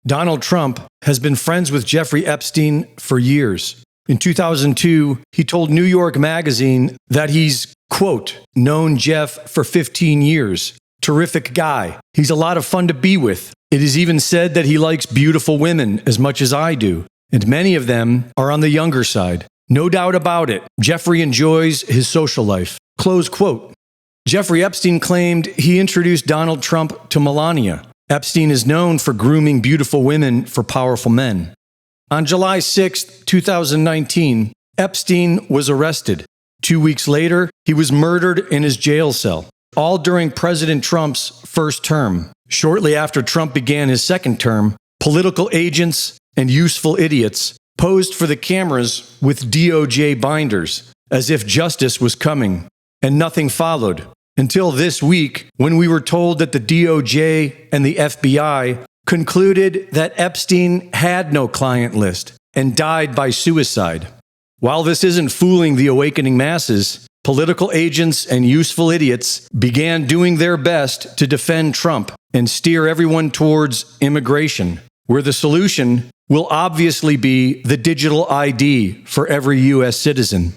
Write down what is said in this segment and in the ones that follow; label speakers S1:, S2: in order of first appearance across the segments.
S1: Donald Trump has been friends with Jeffrey Epstein for years. In 2002, he told New York Magazine that he's, quote, known Jeff for 15 years. Terrific guy. He's a lot of fun to be with. It is even said that he likes beautiful women as much as I do, and many of them are on the younger side. No doubt about it, Jeffrey enjoys his social life. Close quote. Jeffrey Epstein claimed he introduced Donald Trump to Melania. Epstein is known for grooming beautiful women for powerful men. On July 6, 2019, Epstein was arrested. 2 weeks later, he was murdered in his jail cell, all during President Trump's first term. Shortly after Trump began his second term, political agents and useful idiots posed for the cameras with DOJ binders, as if justice was coming, and nothing followed. Until this week, when we were told that the DOJ and the FBI concluded that Epstein had no client list and died by suicide. While this isn't fooling the awakening masses, political agents and useful idiots began doing their best to defend Trump and steer everyone towards immigration, where the solution will obviously be the digital ID for every U.S. citizen.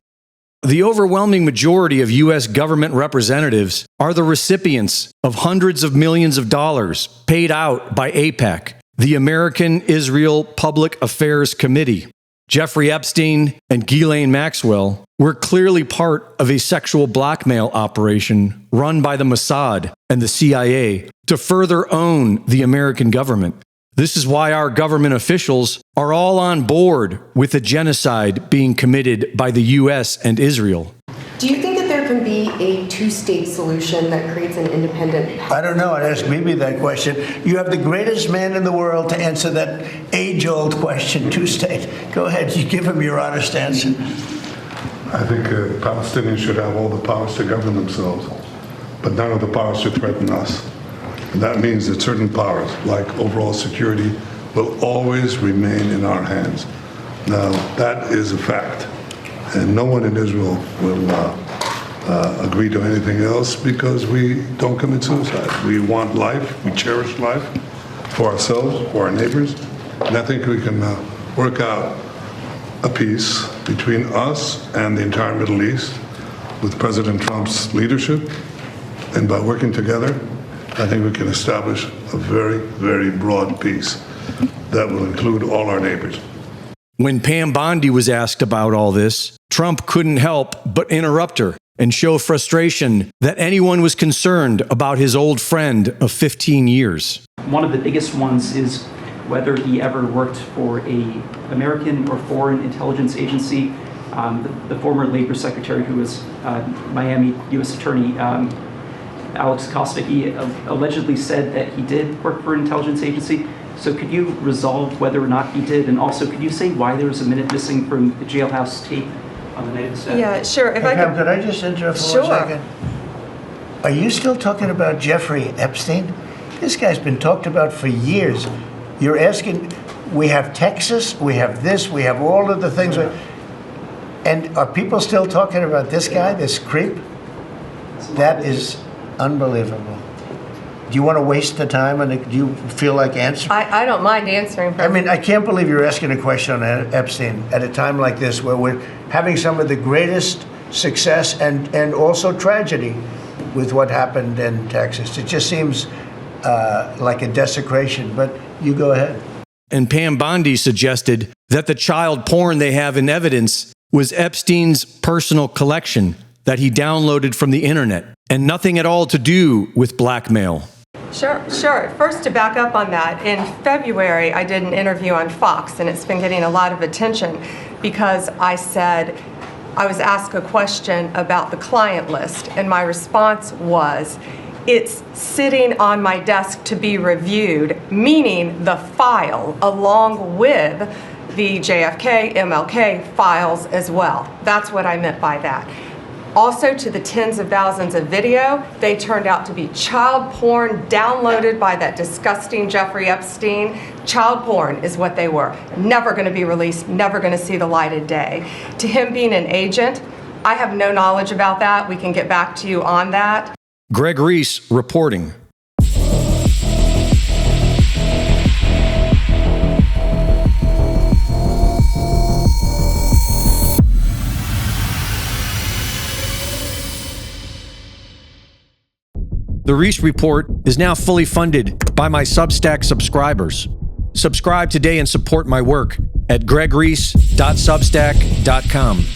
S1: The overwhelming majority of U.S. government representatives are the recipients of hundreds of millions of dollars paid out by AIPAC, the American Israel Public Affairs Committee. Jeffrey Epstein and Ghislaine Maxwell were clearly part of a sexual blackmail operation run by the Mossad and the CIA to further own the American government. This is why our government officials are all on board with the genocide being committed by the U.S. and Israel.
S2: Do you think that there can be a two-state solution that creates an independent...
S3: I don't know. I'd ask Bibi that question. You have the greatest man in the world to answer that age-old question, two-state. Go ahead. You give him your honest answer.
S4: I think Palestinians should have all the powers to govern themselves, but none of the powers to threaten us. And that means that certain powers, like overall security, will always remain in our hands. Now, that is a fact. And no one in Israel will agree to anything else because we don't commit suicide. We want life, we cherish life for ourselves, for our neighbors. And I think we can work out a peace between us and the entire Middle East with President Trump's leadership. And by working together, I think we can establish a very, very broad peace that will include all our neighbors.
S1: When Pam Bondi was asked about all this, Trump couldn't help but interrupt her and show frustration that anyone was concerned about his old friend of 15 years.
S5: One of the biggest ones is whether he ever worked for an American or foreign intelligence agency. The former Labor Secretary, who was Miami U.S. Attorney, Alex Acosta, he allegedly said that he did work for an intelligence agency. So could you resolve whether or not he did? And also, could you say why there was a minute missing from the jailhouse tape on the night of the stabbing?
S2: Yeah, sure. If
S3: could I just interrupt for 1 second? Are you still talking about Jeffrey Epstein? This guy's been talked about for years. You're asking, we have Texas, we have this, we have all of the things. Yeah. And are people still talking about this guy, this creep? That is unbelievable. Do you want to waste the time, and do you feel like answering?
S2: I don't mind answering.
S3: I mean, I can't believe you're asking a question on Epstein at a time like this, where we're having some of the greatest success and also tragedy with what happened in Texas. It just seems like a desecration, but you go ahead.
S1: And Pam Bondi suggested that the child porn they have in evidence was Epstein's personal collection that he downloaded from the internet, and nothing at all to do with blackmail.
S2: Sure. First, to back up on that, in February, I did an interview on Fox, and it's been getting a lot of attention because I said, I was asked a question about the client list, and my response was, it's sitting on my desk to be reviewed, meaning the file, along with the JFK, MLK files as well. That's what I meant by that. Also, to the tens of thousands of video, they turned out to be child porn downloaded by that disgusting Jeffrey Epstein. Child porn is what they were. Never going to be released, never going to see the light of day. To him being an agent, I have no knowledge about that. We can get back to you on that.
S1: Greg Reese reporting. The Reese Report is now fully funded by my Substack subscribers. Subscribe today and support my work at gregreese.substack.com.